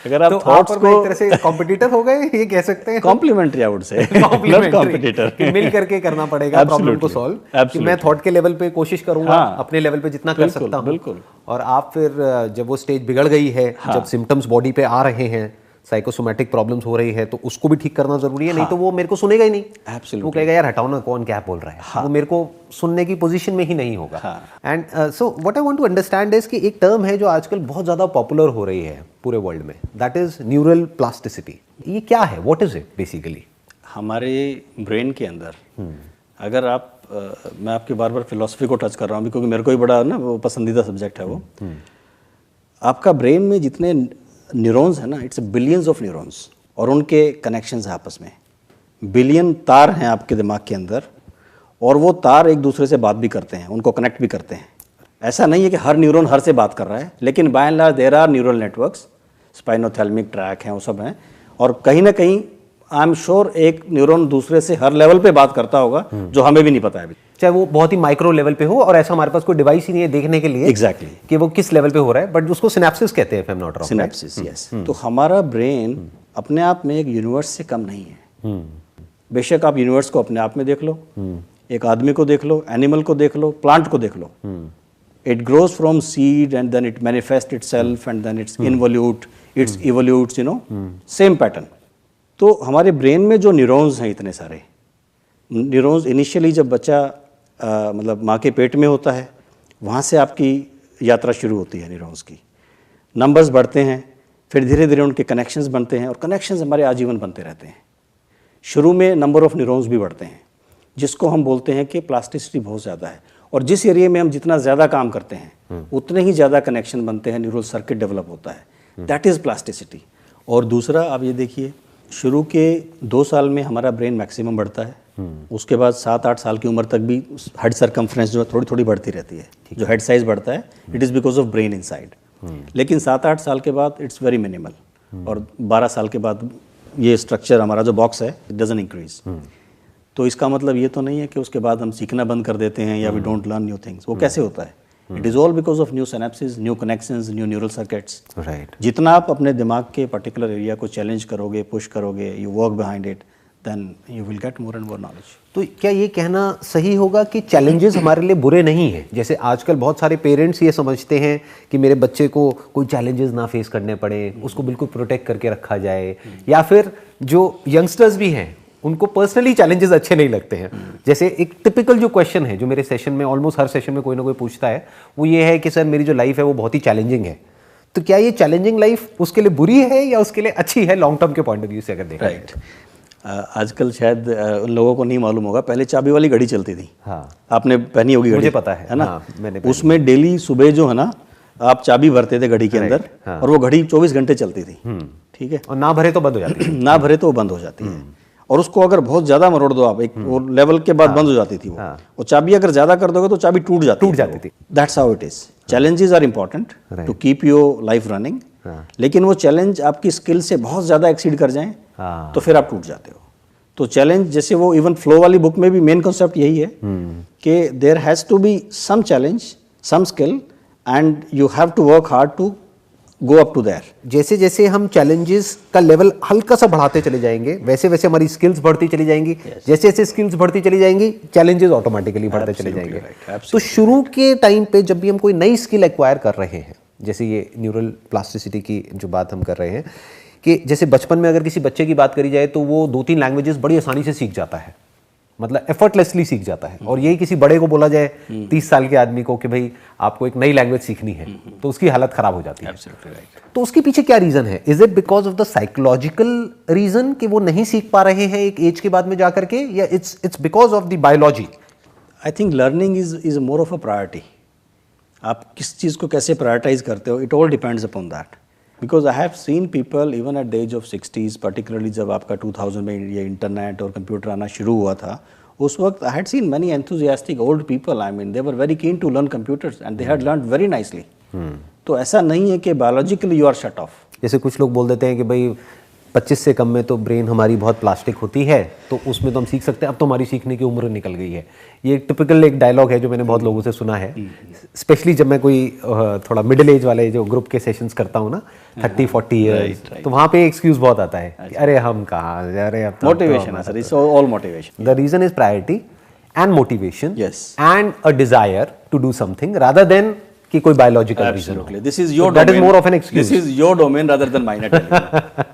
अगर आप थॉट्स को एक तरह से कॉम्पिटिटर हो गए, ये कह सकते हैं. Complementary, I would say competitor, मिल करके करना पड़ेगा प्रॉब्लम को सॉल्व. कि मैं थॉट के लेवल पे कोशिश करूंगा, अपने लेवल पे जितना कर सकता हूं. बिल्कुल. और आप फिर जब वो स्टेज बिगड़ गई है, जब सिम्टम्स बॉडी पे आ रहे हैं, साइकोसोमैटिक प्रॉब्लम्स हो रही है, तो उसको भी ठीक करना जरूरी है. नहीं तो वो मेरे को सुनेगा ही नहीं. वो कहेगा यार हटाओ ना, कौन क्या बोल रहा है. वो मेरे को सुनने की पोजीशन में ही नहीं होगा. And so what I want to understand is कि एक टर्म है जो आजकल बहुत ज्यादा पॉपुलर हो रही है पूरे वर्ल्ड में, दैट इज न्यूरल प्लास्टिसिटी. ये क्या है, व्हाट इज इट बेसिकली? हमारे ब्रेन के अंदर, अगर आप मैं आपके बार बार फिलॉसफी को टच कर रहा हूँ क्योंकि मेरे को भी बड़ा ना वो पसंदीदा सब्जेक्ट है वो. आपका ब्रेन में जितने न्यूरॉन्स है ना, इट्स बिलियंस ऑफ न्यूरॉन्स, और उनके कनेक्शंस हैं आपस में. बिलियन तार हैं आपके दिमाग के अंदर, और वो तार एक दूसरे से बात भी करते हैं, उनको कनेक्ट भी करते हैं. ऐसा नहीं है कि हर न्यूरॉन हर से बात कर रहा है, लेकिन by and large there are neural networks, spinothalamic tract हैं, वो सब हैं. और कहीं ना कहीं आई एम श्योर एक न्यूरॉन दूसरे से हर लेवल पे बात करता होगा जो हमें भी नहीं पता है अभी, चाहे वो बहुत ही माइक्रो लेवल पे हो, और ऐसा हमारे पास कोई डिवाइस ही नहीं है देखने के लिए एग्जैक्टली कि वो किस लेवल पे हो रहा है, बट उसको सिनेप्सिस कहते हैं, if I'm not wrong. Synapses, yes. तो हमारा ब्रेन अपने आप में एक यूनिवर्स से कम नहीं है. बेशक आप यूनिवर्स को अपने आप में देख लो, एक आदमी को देख लो, एनिमल को देख लो, प्लांट को देख लो. It grows from seed and then it manifest itself and then it's involute, it's evolutes, you know, same pattern. तो हमारे ब्रेन में जो न्यूरॉन्स हैं, इतने सारे न्यूरॉन्स, इनिशियली जब बच्चा मतलब माँ के पेट में होता है, वहाँ से आपकी यात्रा शुरू होती है न्यूरॉन्स की. नंबर्स बढ़ते हैं, फिर धीरे धीरे उनके कनेक्शंस बनते हैं, और कनेक्शंस हमारे आजीवन बनते रहते हैं. शुरू में नंबर ऑफ न्यूरॉन्स भी बढ़ते हैं, जिसको हम बोलते हैं कि प्लास्टिसिटी बहुत ज़्यादा है, और जिस एरिया में हम जितना ज़्यादा काम करते हैं उतने ही ज़्यादा कनेक्शन बनते हैं, न्यूरल सर्किट डेवलप होता है, दैट इज़ प्लास्टिसिटी। और दूसरा आप ये देखिए, शुरू के 2 साल में हमारा ब्रेन मैक्सिमम बढ़ता है, उसके बाद 7-8 साल की उम्र तक भी हेड सर्कमफ्रेंस जो है थोड़ी थोड़ी बढ़ती रहती है, जो हेड साइज बढ़ता है it is because of brain inside. लेकिन 7-8 साल के बाद इट्स वेरी मिनिमल, और 12 साल के बाद ये स्ट्रक्चर हमारा जो बॉक्स है इट डजंट इंक्रीज। तो इसका मतलब ये तो नहीं है कि उसके बाद हम सीखना बंद कर देते हैं या we don't learn new things. वो कैसे होता है? It is all because of new synapses, new connections, new neural circuits. Right. जितना आप अपने दिमाग के पर्टिकुलर एरिया को चैलेंज करोगे, पुश करोगे, you work behind it, then you will get more and more knowledge. तो क्या ये कहना सही होगा कि चैलेंजेस हमारे लिए बुरे नहीं हैं? जैसे आजकल बहुत सारे पेरेंट्स ये समझते हैं कि मेरे बच्चे को कोई चैलेंजेस ना फेस करने पड़े, उसको बिल्कुल प्रोटेक्ट करके रखा जाए, या फिर जो यंगस्टर्स भी हैं उनको पर्सनली चैलेंजेस अच्छे नहीं लगते हैं। जैसे एक टिपिकल जो क्वेश्चन है जो मेरे सेशन में, ऑलमोस्ट हर सेशन में कोई ना कोई पूछता है, वो ये है कि सर मेरी जो लाइफ है वो बहुत ही चैलेंजिंग है। तो क्या ये चैलेंजिंग लाइफ उसके लिए बुरी है या उसके लिए अच्छी है लॉन्ग टर्म के पॉइंट ऑफ व्यू से अगर देखा जाए? राइट। आजकल शायद उन लोगों को नहीं मालूम होगा, पहले चाबी वाली घड़ी चलती थी। हाँ, आपने पहनी होगी घड़ी, मुझे पता है ना? हाँ, मैंने पहनी। उसमें डेली सुबह जो है ना, आप चाबी भरते थे घड़ी के अंदर, हाँ। और वो घड़ी 24 घंटे चलती थी। ठीक है। और ना भरे तो बंद हो जाती है। ना भरे तो वो बंद हो जाती है, और उसको अगर बहुत ज्यादा मरोड़ दो आप, एक वो लेवल के बाद बंद हो जाती थी वो। वो चाबी अगर ज्यादा कर दोगे तो चाबी टूट जाती थी। That's how it is. Challenges are important to keep your life running, लेकिन वो चैलेंज आपकी स्किल से बहुत ज्यादा एक्सीड कर जाएं तो फिर आप टूट जाते हो। तो चैलेंज, जैसे वो इवन फ्लो वाली बुक में भी मेन कॉन्सेप्ट यही है कि there has to be some challenge, some skill, and you have to work hard to go up to there. जैसे जैसे हम चैलेंजेस का लेवल हल्का सा बढ़ाते चले जाएंगे, वैसे वैसे हमारी स्किल्स बढ़ती चली जाएंगी। जैसे जैसे स्किल्स बढ़ती चली जाएंगी, चैलेंजेस ऑटोमेटिकली बढ़ते चले जाएंगे। तो शुरू के टाइम पे जब भी हम कोई नई स्किल एक्वायर कर रहे हैं, जैसे ये न्यूरल प्लास्टिसिटी की जो बात हम कर रहे हैं, कि जैसे बचपन में अगर किसी बच्चे की बात करी जाए तो वो 2-3 लैंग्वेजेस बड़ी आसानी से सीख जाता है, मतलब एफर्टलेसली सीख जाता है। और यही किसी बड़े को बोला जाए 30 साल के आदमी को कि भाई आपको एक नई लैंग्वेज सीखनी है, तो उसकी हालत खराब हो जाती है। तो उसके पीछे क्या रीजन है? Is it because of the psychological reason कि वो नहीं सीख पा रहे हैं एक एज के बाद में जाकर के, या it's because of the biology? I think learning is more of a priority. आप किस चीज़ को कैसे प्रायोरिटाइज करते हो, it all depends upon that. Because I have seen people even at the age of 60s, particularly जब आपका 2000 में ये इंटरनेट और कंप्यूटर आना शुरू हुआ था, उस वक्त I had seen many enthusiastic old people, I mean they were very keen to learn computers and they had learned very nicely. तो ऐसा नहीं है कि biologically you are shut off. जैसे कुछ लोग बोल देते हैं कि भाई 25 से कम में तो ब्रेन हमारी बहुत प्लास्टिक होती है, तो उसमें तो हम सीख सकते हैं, अब तो हमारी सीखने की उम्र निकल गई है। ये टिपिकल एक डायलॉग है जो मैंने बहुत लोगों से सुना है, स्पेशली जब मैं कोई थोड़ा मिडिल एज वाले जो ग्रुप के सेशंस करता हूँ ना, 30-40 ईयर्स, तो वहाँ पे एक्सक्यूज बहुत आता है कि अरे हम कहाँ, अरे अब मोटिवेशन है sir, it's all motivation. The reason is priority and motivation Yes. And a desire to do something rather than कि कोई biological reason. Absolutely. This is your that is domain. More of an excuse. This is your domain rather than mine. I tell you.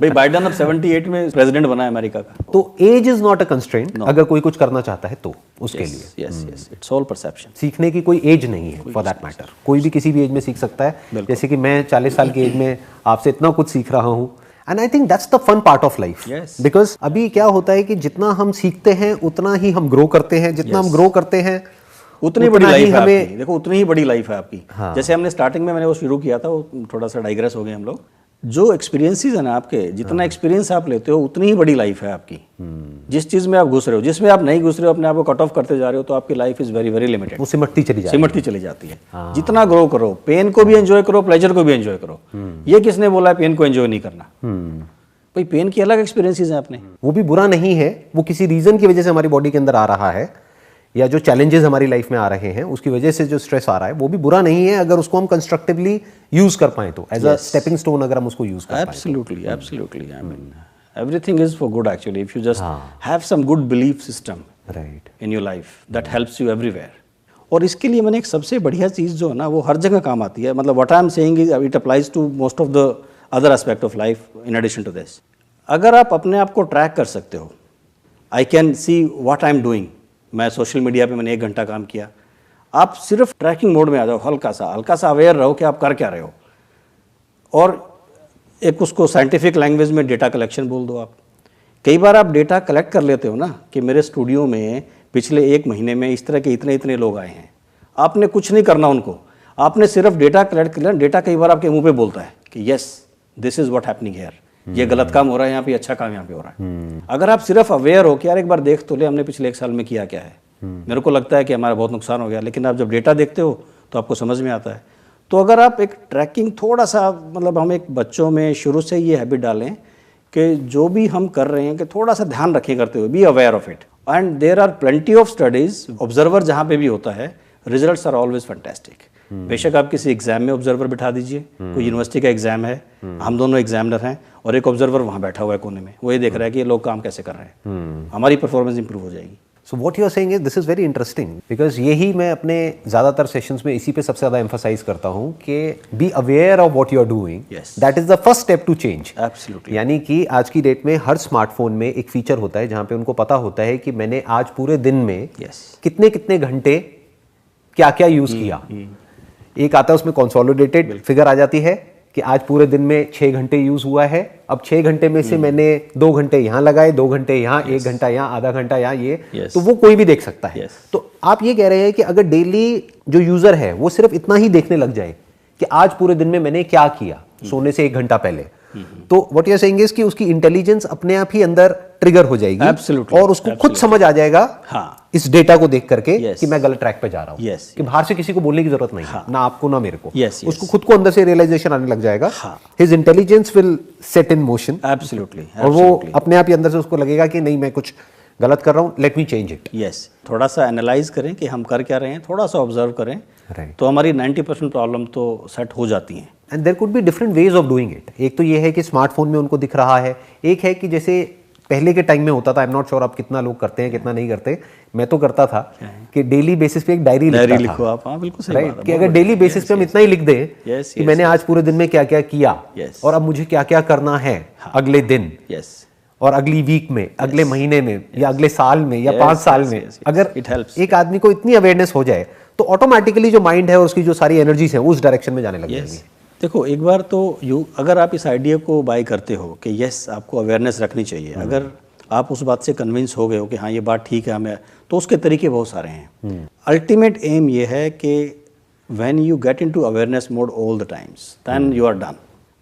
भाई Biden अब 78 में president बना है America का। तो age is not a constraint अगर कोई कुछ करना चाहता है तो उसके लिए। Yes yes, it's all perception. सीखने की कोई एज नहीं है फॉर दैट मैटर, कोई भी किसी भी एज में सीख सकता है। जैसे कि मैं 40 साल की एज में आपसे इतना कुछ सीख रहा हूँ, and I think that's the fun part of life. Yes. Because अभी क्या होता है कि जितना हम सीखते हैं उतना ही हम ग्रो करते हैं, जितना हम ग्रो करते हैं उतनी बड़ी लाइफ है हमें आपकी। देखो उतनी ही बड़ी लाइफ है आपकी। जैसे हमने स्टार्टिंग में मैंने वो शुरू किया था, वो थोड़ा सा डाइग्रेस हो गए हम लोग। जो एक्सपीरियंसेस है ना आपके, जितना एक्सपीरियंस आप लेते हो उतनी ही बड़ी लाइफ है आपकी। जिस चीज में आप घुस रहे हो, जिसमें आप नहीं घुस रहे हो, अपने आप को कट ऑफ करते जा रहे हो, तो आपकी life is very very limited. वो सिमटती चली जाती है। सिमटती चली जाती है। जितना ग्रो करो, पेन को भी एंजॉय करो, प्लेजर को भी एंजॉय करो। ये किसने बोला है पेन को एंजॉय नहीं करना? भाई पेन की अलग एक्सपीरियंसेस हैं अपने। वो भी बुरा नहीं है, वो किसी रीजन की वजह से हमारी बॉडी के अंदर आ रहा है, या जो चैलेंजेस हमारी लाइफ में आ रहे हैं उसकी वजह से जो स्ट्रेस आ रहा है वो भी बुरा नहीं है, अगर उसको हम कंस्ट्रक्टिवली यूज कर पाए तो, एज अ स्टेपिंग स्टोन अगर हम उसको यूज कर पाए। Absolutely, absolutely. I mean, everything is for good actually. If you just have some good belief system right. in your life, that helps you everywhere. और इसके लिए मैंने एक सबसे बढ़िया चीज़ जो है ना, वो हर जगह काम आती है। मतलब what I am saying is it applies to most of the other aspect of life in addition to this. अगर आप अपने आप को ट्रैक कर सकते हो, I can see what I am doing. मैं सोशल मीडिया पे मैंने 1 घंटा काम किया, आप सिर्फ ट्रैकिंग मोड में आ जाओ, हल्का सा अवेयर रहो कि आप कर क्या रहे हो, और एक उसको साइंटिफिक लैंग्वेज में डेटा कलेक्शन बोल दो आप कई बार आप डेटा कलेक्ट कर लेते हो ना कि मेरे स्टूडियो में पिछले 1 महीने में इस तरह के इतने इतने लोग आए हैं, आपने कुछ नहीं करना उनको, आपने सिर्फ डेटा कलेक्ट कर लिया। डेटा कई बार आपके मुंह पे बोलता है कि yes this is what happening here, ये गलत काम हो रहा है यहाँ पे, अच्छा काम यहाँ पे हो रहा है। अगर आप सिर्फ अवेयर हो कि यार एक बार देख तो ले हमने पिछले 1 साल में किया क्या है, मेरे को लगता है कि हमारा बहुत नुकसान हो गया, लेकिन आप जब डेटा देखते हो तो आपको समझ में आता है। तो अगर आप एक ट्रैकिंग थोड़ा सा, मतलब हम एक बच्चों में शुरू से ये हैबिट डालें कि जो भी हम कर रहे हैं कि थोड़ा सा ध्यान रखें करते हुए, be aware of it. And there are plenty of studies, observer जहाँ पे भी होता है, रिजल्ट्स आर ऑलवेज फैंटास्टिक। बेशक आप किसी एग्जाम में ऑब्जर्वर बिठा दीजिए, कोई यूनिवर्सिटी का एग्जाम है, हम दोनों एग्जामिनर हैं और एक ऑब्जर्वर वहाँ बैठा हुआ है कोने में, वो ये देख रहा है कि ये लोग काम कैसे कर रहे हैं, हमारी परफॉर्मेंस इंप्रूव हो जाएगी। So what you are saying is this is very interesting, because यही मैं अपने ज़्यादातर सेशंस में इसी पे सबसे ज़्यादा एम्फसाइज करता हूँ कि be aware of what you are doing, that is the first step to change. Absolutely. यानी कि आज की डेट में हर स्मार्टफोन में एक फीचर होता है जहाँ पे उनको पता होता है कि मैंने आज पूरे दिन में कितने कितने घंटे क्या क्या यूज़ किया। एक आता है उसमें कंसोलिडेटेड फिगर आ जाती है कि आज पूरे दिन में 6 घंटे यूज हुआ है, अब 6 घंटे में से मैंने 2 घंटे यहाँ लगाए, 2 घंटे यहाँ, 1 घंटा यहाँ, आधा घंटा यहाँ, ये तो वो कोई भी देख सकता है। तो आप ये कह रहे हैं कि अगर डेली जो यूजर है वो सिर्फ इतना ही देखने लग जाए कि आज पूरे दिन में मैंने क्या किया सोने से 1 घंटा पहले, तो what you are saying is कि उसकी इंटेलिजेंस अपने आप ही अंदर ट्रिगर हो जाएगी। Absolutely, और उसको खुद समझ आ जाएगा इस डेटा को देख करके कि मैं गलत ट्रैक पे जा रहा हूँ, कि बाहर से किसी को बोलने की जरूरत नहीं है, ना आपको ना मेरे को। उसको खुद को अंदर से रियलाइजेशन आने लग जाएगा, his intelligence will set in motion. Absolutely. और वो अपने आप ही अंदर से उसको लगेगा कि नहीं मैं कुछ गलत कर रहा हूँ, let me change it. Yes, थोड़ा सा एनालाइज करें कि हम कर क्या रहे हैं, थोड़ा सा ऑब्जर्व करें, तो हमारी 90% प्रॉब्लम तो सेट हो जाती हैं। And there could be different ways of doing it. एक तो ये है कि स्मार्टफोन में उनको दिख रहा है, एक है कि जैसे पहले के टाइम में होता था, आई एम नॉट श्योर अब कितना लोग करते हैं कितना नहीं करते, मैं तो करता था कि डेली बेसिस पे एक डायरी लिखो आप। हाँ बिल्कुल सही बात है, कि अगर डेली बेसिस पे हम इतना ही लिख दें कि मैंने आज पूरे दिन में क्या क्या किया और अब मुझे क्या क्या करना है अगले दिन और अगली वीक में, अगले महीने में या अगले साल में या 5 साल में, अगर एक आदमी को इतनी अवेयरनेस हो जाए तो ऑटोमेटिकली जो माइंड है और उसकी जो सारी एनर्जीज है उस डायरेक्शन में जाने लग जाएगी। देखो एक बार तो अगर आप इस आइडिया को बाय करते हो कि यस आपको अवेयरनेस रखनी चाहिए, अगर आप उस बात से कन्विंस हो गए हो कि हाँ ये बात ठीक है हमें, तो उसके तरीके बहुत सारे हैं। अल्टीमेट एम ये है कि when you get into awareness mode all the times then you are done.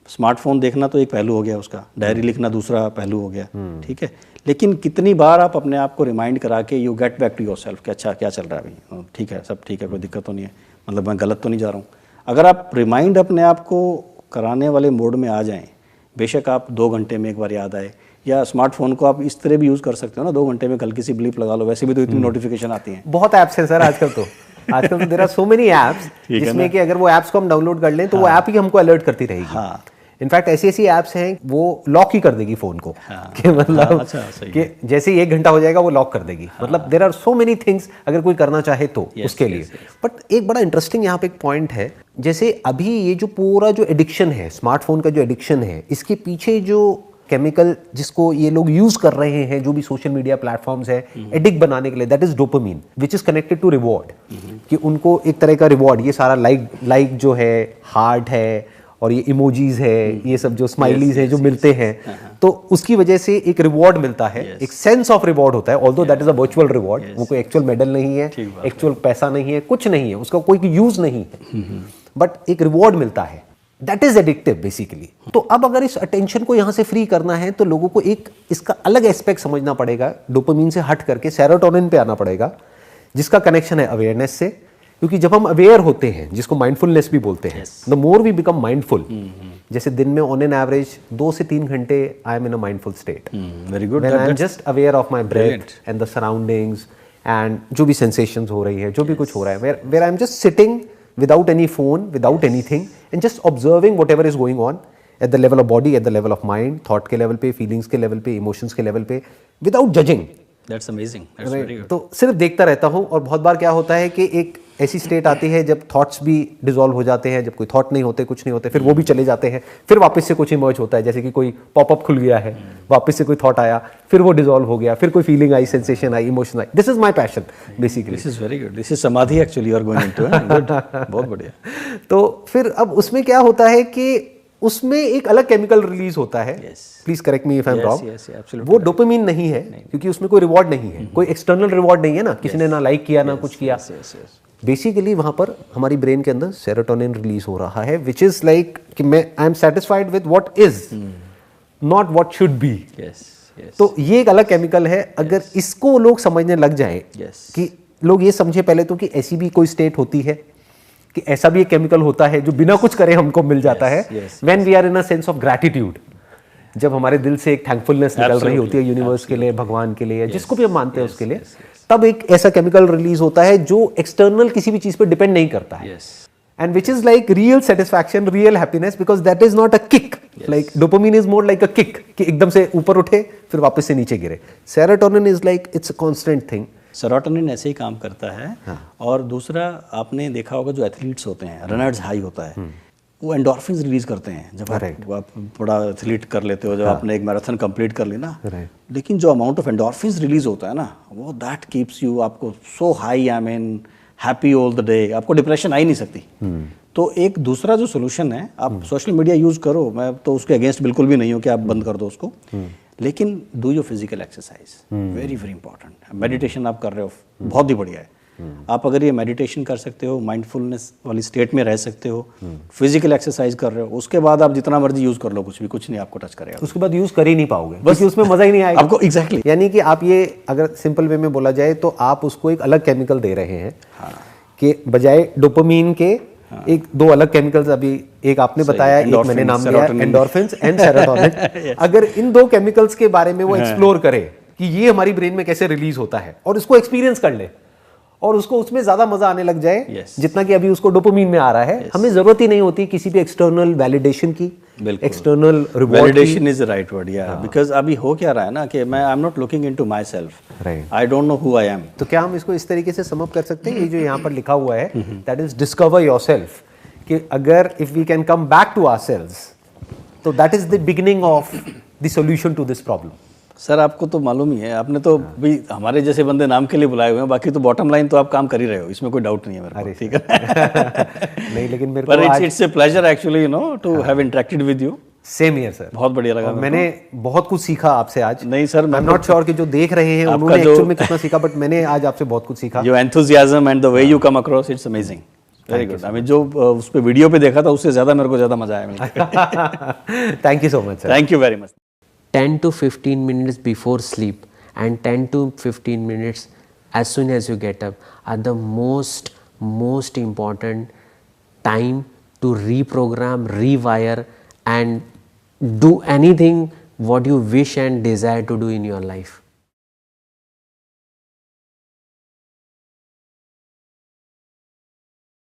Smartphone देखना तो एक पहलू हो गया उसका, डायरी लिखना दूसरा पहलू हो गया, ठीक है। लेकिन कितनी बार आप अपने आप को रिमाइंड करा के you get back to your self कि अच्छा क्या चल रहा है अभी, ठीक है सब ठीक है, कोई दिक्कत तो नहीं है, मतलब मैं गलत तो नहीं जा रहा हूँ। अगर आप रिमाइंड अपने आप को कराने वाले मोड में आ जाएं, बेशक आप 2 घंटे में एक बार याद आए, या स्मार्टफोन को आप इस तरह भी यूज़ कर सकते हो ना, 2 घंटे में हल्की सी ब्लीप लगा लो, वैसे भी तो इतनी नोटिफिकेशन आती हैं। बहुत ऐप्स हैं सर आजकल तो there are so many apps जिसमें कि अगर वो ऐप्स को हम डाउनलोड कर लें तो वो ऐप ही हमको अलर्ट करती रहेगी। इनफैक्ट ऐसी ऐसी ऐप्स हैं वो लॉक ही कर देगी फोन को, कि मतलब कि जैसे ही 1 घंटा हो जाएगा वो लॉक कर देगी। मतलब there are so many things अगर कोई करना चाहे तो उसके लिए। बट एक बड़ा इंटरेस्टिंग यहाँ पे एक पॉइंट है, जैसे अभी ये जो पूरा जो एडिक्शन है, स्मार्टफोन का जो एडिक्शन है, इसके पीछे जो केमिकल जिसको ये लोग यूज कर रहे हैं, जो भी सोशल मीडिया प्लेटफॉर्म्स है एडिक्ट बनाने के लिए, that is dopamine which is connected to reward. कि उनको एक तरह का रिवॉर्ड, ये सारा लाइक जो है, हार्ट है और ये इमोजीज है, ये सब जो स्माइलीज है जो मिलते हैं, तो उसकी वजह से एक रिवॉर्ड मिलता है, एक सेंस ऑफ रिवॉर्ड होता है। Although that is a virtual reward, वो कोई एक्चुअल मेडल नहीं है, एक्चुअल पैसा नहीं है, कुछ नहीं है, उसका कोई यूज नहीं है, बट एक रिवॉर्ड मिलता है, दैट इज एडिक्टिव बेसिकली। तो अब अगर इस अटेंशन को यहां से फ्री करना है तो लोगों को एक इसका अलग एस्पेक्ट समझना पड़ेगा, डोपामिन से हट करके सेरोटोनिन पे आना पड़ेगा, जिसका कनेक्शन है अवेयरनेस से। क्योंकि जब हम अवेयर होते हैं, जिसको माइंडफुलनेस भी बोलते हैं, the more we become mindful. जैसे दिन में ऑन एन एवरेज 2 से 3 घंटे I am in a mindful state, very good, when I am just aware of my breath and the surroundings एंड जो भी सेंसेशंस हो रही है, जो भी कुछ हो रहा है, where I am just sitting without any phone, without anything, and just observing whatever is going on at the level of body, at the level of mind, thought के level पे, feelings के level पे, emotions के level पे, without judging. That's amazing. That's very good. तो सिर्फ देखता रहता हूँ। और बहुत बार क्या होता है कि एक ऐसी स्टेट आती है जब थॉट्स भी डिसॉल्व हो जाते हैं, जब कोई थॉट नहीं होते, कुछ नहीं होते, फिर वो भी चले जाते हैं, फिर वापस से कुछ इमर्ज होता है, जैसे कि कोई पॉपअप खुल गया है, वापस से कोई थॉट आया, फिर वो डिसॉल्व हो गया, फिर कोई फीलिंग आई, सेंसेशन आई, इमोशन आई। This is my passion basically. This is very good, this is samadhi actually you are going into. Good, बहुत बढ़िया। तो फिर अब उसमें क्या होता है कि उसमें एक अलग केमिकल रिलीज होता है, Yes. Please correct me if I M Yes, wrong, yes, absolutely वो डोपामिन नहीं है क्योंकि उसमें कोई रिवॉर्ड नहीं है, कोई एक्सटर्नल रिवॉर्ड नहीं है ना, किसी ने ना लाइक किया ना कुछ किया। yes, yes, yes. बेसिकली वहां पर हमारी ब्रेन के अंदर सेरोटोनिन रिलीज हो रहा है, विच इज लाइक कि मैं I am satisfied with what is, not what should be. Yes, yes. तो ये एक अलग केमिकल है। अगर इसको लोग समझने लग जाए Yes. कि लोग ये समझे पहले तो कि ऐसी भी कोई स्टेट होती है, कि ऐसा भी एक केमिकल होता है जो बिना कुछ करे हमको मिल जाता है, yes, when we are in a sense of gratitude, जब हमारे दिल से एक थैंकफुलनेस निकल रही होती है यूनिवर्स के लिए, भगवान के लिए, जिसको भी हम मानते हैं उसके लिए, तब एक ऐसा केमिकल रिलीज होता है जो एक्सटर्नल किसी भी चीज पर डिपेंड नहीं करता है, Yes. and which is like real satisfaction, real happiness, because that is not a kick. Like dopamine is more like a kick, कि एकदम से ऊपर उठे फिर वापस से नीचे गिरे। Serotonin is like it's a constant thing. Serotonin ऐसे ही काम करता है। और दूसरा आपने देखा होगा जो एथलीट्स होते हैं, रनर्स हाई होता है, वो एंडोर्फिन्स रिलीज करते हैं जब आप बड़ा एथलीट कर लेते हो, जब आपने एक मैराथन कंप्लीट कर ली ना, लेकिन जो अमाउंट ऑफ एंडोर्फिन्स रिलीज होता है ना, वो दैट कीप्स यू, आपको so high, I mean happy all the day, आपको डिप्रेशन आ ही नहीं सकती। तो एक दूसरा जो सोल्यूशन है, आप सोशल मीडिया यूज करो, मैं तो उसके अगेंस्ट बिल्कुल भी नहीं हूँ कि आप बंद कर दो उसको, लेकिन do your physical exercise, very very important. Meditation आप कर रहे हो, बहुत ही बढ़िया है। आप अगर ये मेडिटेशन कर सकते हो, माइंडफुलनेस वाली स्टेट में रह सकते हो, फिजिकल एक्सरसाइज कर रहे हो, उसके बाद आप जितना मर्जी यूज कर लो, कुछ नहीं आपको टच करेगा। उसके बाद यूज कर ही नहीं पाओगे, बस उसमें मजा ही नहीं आएगा आपको। एग्जैक्टली। यानी कि आप ये अगर सिंपल वे में बोला जाए तो आप उसको एक अलग केमिकल दे रहे हैं, कि बजाय डोपामीन के एक दो अलग केमिकल्स, अभी एक आपने बताया, एक मैंने नाम दिया एंडोर्फिन्स एंड सेरोटोनिन। अगर इन दो केमिकल्स के बारे में वो एक्सप्लोर करे कि ये हमारी ब्रेन में कैसे रिलीज होता है, और इसको एक्सपीरियंस कर ले, और उसको उसमें ज्यादा मजा आने लग जाए जितना कि अभी उसको डोपामीन में आ रहा है, हमें जरूरत ही नहीं होती किसी भी एक्सटर्नल वैलिडेशन की, external reward. Validation is the right word, या बिकॉज़ अभी हो क्या रहा है ना कि मैं आई am not looking into my self, I don't know who I am. तो क्या हम इसको इस तरीके से सम अप कर सकते हैं, ये जो यहाँ पर लिखा हुआ है, दैट इज डिस्कवर योरसेल्फ, कि अगर if we can come back to ourselves, तो that is the beginning of the solution to this problem. Sir आपको तो मालूम ही है, आपने तो भी हमारे जैसे बंदे नाम के लिए बुलाए हुए हैं, बाकी तो बॉटम लाइन तो आप काम कर ही रहे हो, इसमें कोई डाउट नहीं है मेरे को, ठीक है। नहीं, लेकिन मेरे पर को it's a pleasure actually, you know, to have interacted with you. Same here sir, बहुत बढ़िया लगा। मैंने बहुत कुछ सीखा आपसे आज। नहीं sir, I am not sure कि जो देख रहे हैं उन्होंने एक्चुअल में कितना सीखा, बट मैंने आज आपसे बहुत कुछ सीखा। Your enthusiasm and the way you come across, it's amazing, very good. I mean जो उस पे वीडियो पे देखा था उससे ज्यादा मेरे को ज्यादा मजा आया मिलकर। Thank you so much sir. Thank you very much. 10 to 15 minutes before sleep and 10 to 15 minutes as soon as you get up are the most important time to reprogram, rewire and do anything what you wish and desire to do in your life.